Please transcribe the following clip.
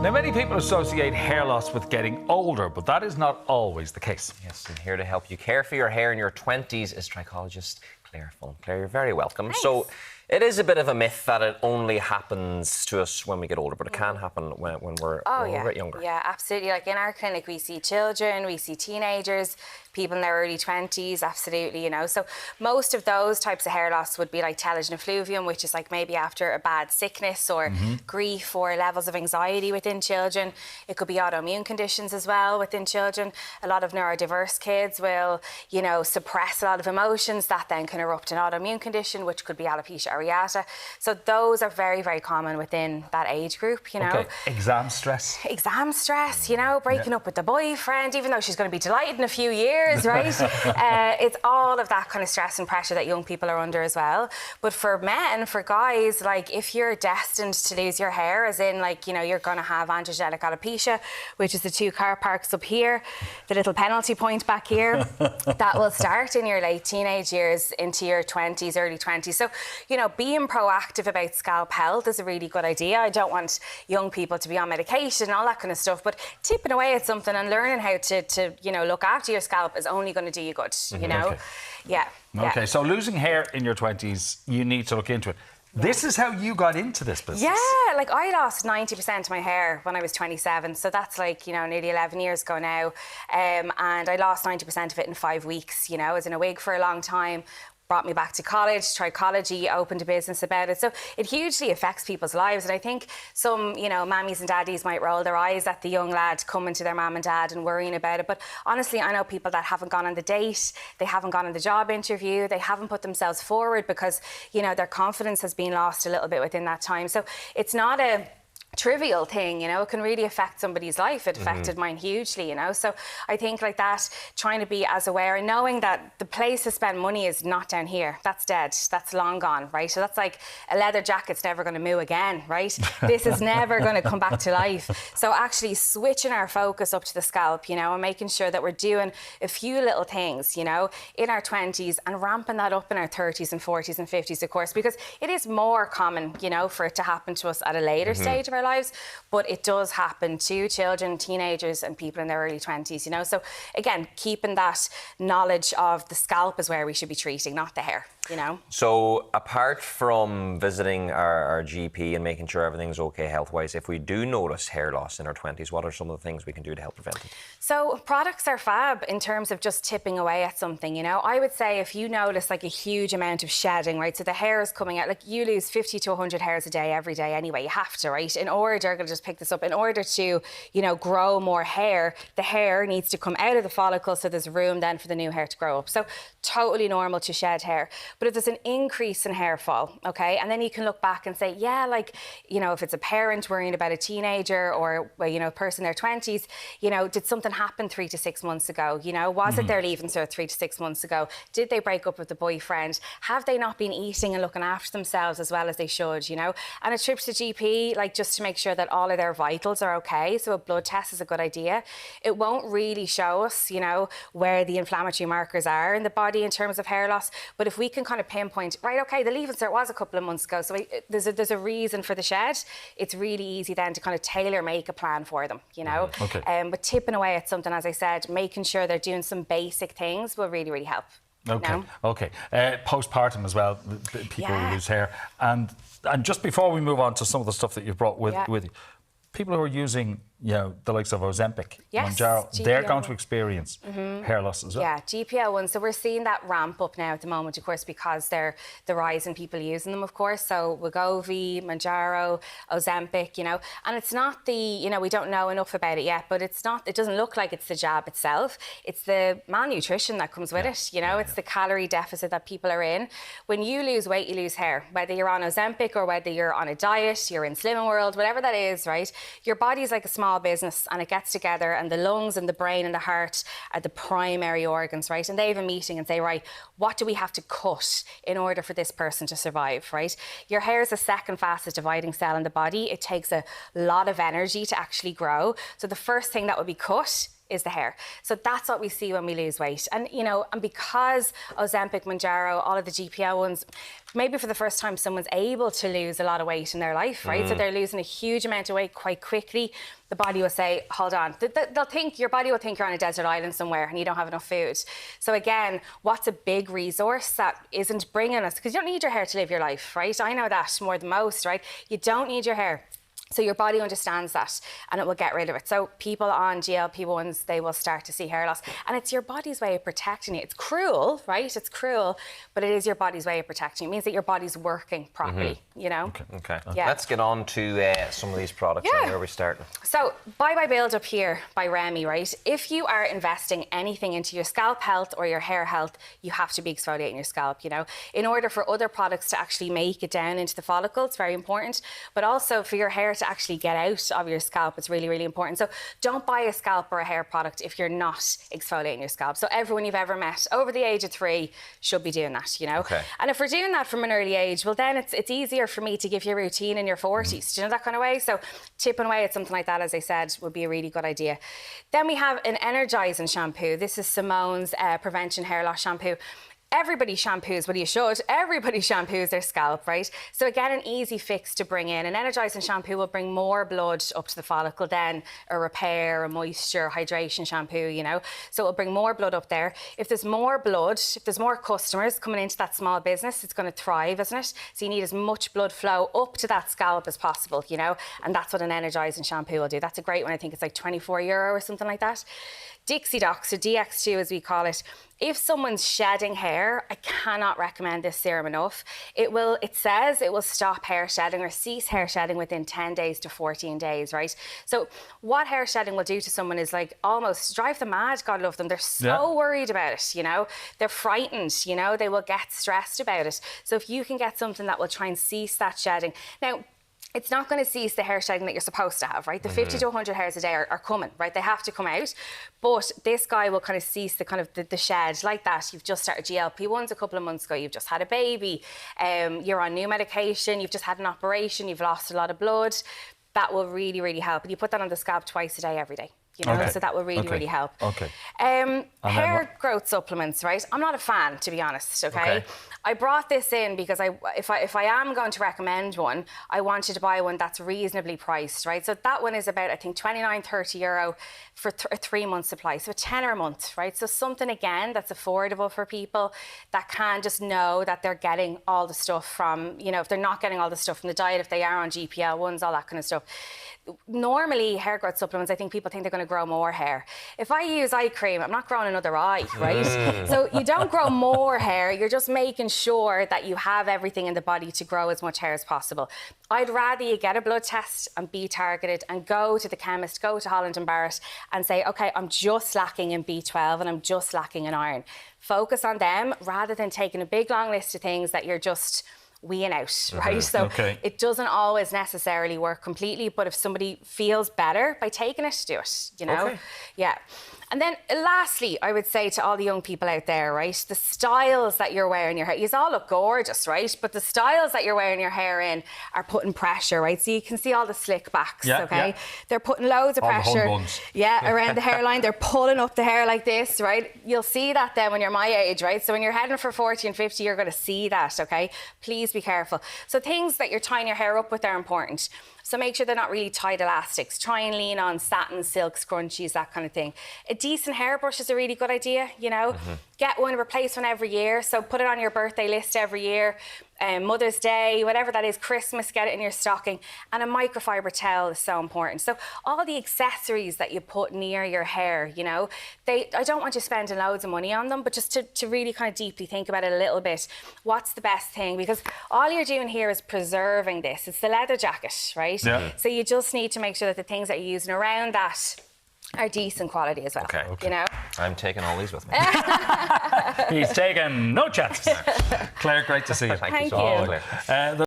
Now, many people associate hair loss with getting older, but that is not always the case. Yes, and here to help you care for your hair in your 20s is trichologist Claire Fulham. Claire, you're very welcome. Thanks. So, it is a bit of a myth that it only happens to us when we get older, but it can happen when we're a bit younger. Yeah, absolutely. Like in our clinic, we see children, we see teenagers, people in their early 20s, absolutely, you know. So most of those types of hair loss would be like telogen effluvium, which is like maybe after a bad sickness or grief or levels of anxiety within children. It could be autoimmune conditions as well within children. A lot of neurodiverse kids will, you know, suppress a lot of emotions that then can erupt an autoimmune condition, which could be alopecia areata. So those are very, very common within that age group, you know. Okay. Exam stress. Exam stress, you know, breaking up with the boyfriend, even though she's going to be delighted in a few years, right? It's all of that kind of stress and pressure that young people are under as well. But for men, for guys, like if you're destined to lose your hair, as in like, you know, you're going to have androgenic alopecia, which is the two car parks up here, the little penalty point back here, that will start in your late teenage years into your 20s, early 20s. So, you know, being proactive about scalp health is a really good idea. I don't want young people to be on medication and all that kind of stuff, but tipping away at something and learning how to you know, look after your scalp is only going to do you good, you know? Okay. Yeah. Okay, so losing hair in your 20s, you need to look into it. This is how you got into this business. Yeah, like I lost 90% of my hair when I was 27, so that's like, you know, nearly 11 years ago now, and I lost 90% of it in 5 weeks, you know. I was in a wig for a long time, brought me back to college, Tricology, opened a business about it. So it hugely affects people's lives. And I think some, you know, mammies and daddies might roll their eyes at the young lad coming to their mum and dad and worrying about it. But honestly, I know people that haven't gone on the date, they haven't gone on the job interview, they haven't put themselves forward because, you know, their confidence has been lost a little bit within that time. So it's not a trivial thing, you know. It can really affect somebody's life. It affected mine hugely, you know. So I think like that, trying to be as aware and knowing that the place to spend money is not down here. That's dead. That's long gone, right? So that's like a leather jacket's never going to moo again, right? This is never going to come back to life. So actually switching our focus up to the scalp, you know, and making sure that we're doing a few little things, you know, in our 20s and ramping that up in our 30s and 40s and 50s, of course, because it is more common, you know, for it to happen to us at a later stage of our lives, but it does happen to children, teenagers and people in their early 20s, you know. So again, keeping that knowledge of the scalp is where we should be treating, not the hair, you know. So apart from visiting our GP and making sure everything's okay health-wise, if we do notice hair loss in our 20s, what are some of the things we can do to help prevent it? So products are fab in terms of just tipping away at something, you know. I would say if you notice like a huge amount of shedding, right, so the hair is coming out, like you lose 50 to 100 hairs a day every day anyway, you have to, right, in order, I'm going to just pick this up, in order to, you know, grow more hair, the hair needs to come out of the follicle so there's room then for the new hair to grow up. So totally normal to shed hair. But if there's an increase in hair fall, okay, and then you can look back and say, yeah, like, you know, if it's a parent worrying about a teenager or, you know, a person in their 20s, you know, did something happen 3 to 6 months ago? You know, was it their leaving cert 3 to 6 months ago? Did they break up with the boyfriend? Have they not been eating and looking after themselves as well as they should, you know? And a trip to the GP, like just to make sure that all of their vitals are okay. So a blood test is a good idea. It won't really show us, you know, where the inflammatory markers are in the body in terms of hair loss. But if we can kind of pinpoint, right, okay, the leaving cert was a couple of months ago, so there's a reason for the shed, it's really easy then to kind of tailor make a plan for them, you know. Okay. But tipping away at something, as I said, making sure they're doing some basic things will really, really help. Okay, No? okay. Postpartum as well, people lose hair. And just before we move on to some of the stuff that you've brought with you, people who are using, you know, the likes of Ozempic, Mounjaro, they're going to experience hair loss as well. Yeah, GPL1. So we're seeing that ramp up now at the moment, of course, because they're the rise in people using them, of course. So Wegovy, Mounjaro, Ozempic, you know, and it's not the, you know, we don't know enough about it yet, but it's not, it doesn't look like it's the jab itself. It's the malnutrition that comes with it, you know, it's the calorie deficit that people are in. When you lose weight, you lose hair, whether you're on Ozempic or whether you're on a diet, you're in Slimming World, whatever that is, right? Your body's like a small business and it gets together, and the lungs and the brain and the heart are the primary organs, right? And they have a meeting and say, right, what do we have to cut in order for this person to survive, right? Your hair is the second fastest dividing cell in the body. It takes a lot of energy to actually grow. So the first thing that would be cut is the hair. So that's what we see when we lose weight. And, you know, and because Ozempic, Mounjaro, all of the GPO ones, maybe for the first time someone's able to lose a lot of weight in their life, right? So they're losing a huge amount of weight quite quickly. The body will say, hold on. They'll think, your body will think you're on a desert island somewhere and you don't have enough food. So again, what's a big resource that isn't bringing us, because you don't need your hair to live your life, right? I know that more than most, right? You don't need your hair. So your body understands that and it will get rid of it. So people on GLP-1s, they will start to see hair loss. And it's your body's way of protecting you. It's cruel, right? It's cruel, but it is your body's way of protecting you. It means that your body's working properly, you know? Okay. Yeah. Let's get on to some of these products. Yeah. Where are we starting? So, Bye Build Up here by Remy, right? If you are investing anything into your scalp health or your hair health, you have to be exfoliating your scalp, you know? In order for other products to actually make it down into the follicle, it's very important. But also for your hair to actually get out of your scalp, it's really, really important. So don't buy a scalp or a hair product if you're not exfoliating your scalp. So everyone you've ever met over the age of 3 should be doing that, you know? Okay. And if we're doing that from an early age, well then it's easier for me to give you a routine in your 40s, do you know, that kind of way? So chipping away at something like that, as I said, would be a really good idea. Then we have an energizing shampoo. This is Simone's Prevention Hair Loss Shampoo. Everybody shampoos, well you should, everybody shampoos their scalp, right? So again, an easy fix to bring in. An energising shampoo will bring more blood up to the follicle than a repair, a moisture, hydration shampoo, you know? So it'll bring more blood up there. If there's more blood, if there's more customers coming into that small business, it's going to thrive, isn't it? So you need as much blood flow up to that scalp as possible, you know? And that's what an energising shampoo will do. That's a great one. I think it's like €24 or something like that. Dixie Doc, so DX2 as we call it. If someone's shedding hair, I cannot recommend this serum enough. It says it will stop hair shedding or cease hair shedding within 10 days to 14 days, right? So what hair shedding will do to someone is like almost drive them mad, God love them. They're so worried about it, you know? They're frightened, you know? They will get stressed about it. So if you can get something that will try and cease that shedding. Now, it's not going to cease the hair shedding that you're supposed to have, right? The 50 to 100 hairs a day are coming, right? They have to come out. But this guy will kind of cease the kind of the shed like that. You've just started GLP-1s a couple of months ago. You've just had a baby. You're on new medication. You've just had an operation. You've lost a lot of blood. That will really, really help. And you put that on the scalp twice a day, every day. You know, so that will really, really help. Okay. Hair growth supplements, right? I'm not a fan, to be honest, okay? I brought this in because if I am going to recommend one, I wanted to buy one that's reasonably priced, right? So that one is about, I think, €29-30 for a 3-month supply. So a tenner a month, right? So something, again, that's affordable for people that can just know that they're getting all the stuff from, you know, if they're not getting all the stuff from the diet, if they are on GPL-1s, all that kind of stuff. Normally, hair growth supplements, I think people think they're going to grow more hair. If I use eye cream, I'm not growing another eye, right? So you don't grow more hair, you're just making sure that you have everything in the body to grow as much hair as possible. I'd rather you get a blood test and be targeted and go to the chemist, go to Holland & Barrett and say, okay, I'm just lacking in B12 and I'm just lacking in iron. Focus on them rather than taking a big long list of things that you're just weeing out, right? So it doesn't always necessarily work completely, but if somebody feels better by taking it, do it, you know? Yeah. And then lastly, I would say to all the young people out there, right, the styles that you're wearing your hair, you all look gorgeous, right? But the styles that you're wearing your hair in are putting pressure, right? So you can see all the slick backs, okay? They're putting loads of pressure. Around the hairline. They're pulling up the hair like this, right? You'll see that then when you're my age, right? So when you're heading for 40 and 50, you're going to see that, okay? Please be careful. So things that you're tying your hair up with are important. So make sure they're not really tight elastics. Try and lean on satin, silk, scrunchies, that kind of thing. A decent hairbrush is a really good idea, you know. Get one, replace one every year. So put it on your birthday list every year. Mother's Day, whatever that is, Christmas, get it in your stocking. And a microfiber towel is so important. So all the accessories that you put near your hair, you know, I don't want you spending loads of money on them, but just to really kind of deeply think about it a little bit. What's the best thing? Because all you're doing here is preserving this. It's the leather jacket, right? So you just need to make sure that the things that you're using around that are decent quality as well. You know? I'm taking all these with me. He's taking no chances. Claire, great to see you. Thank you so much, Claire.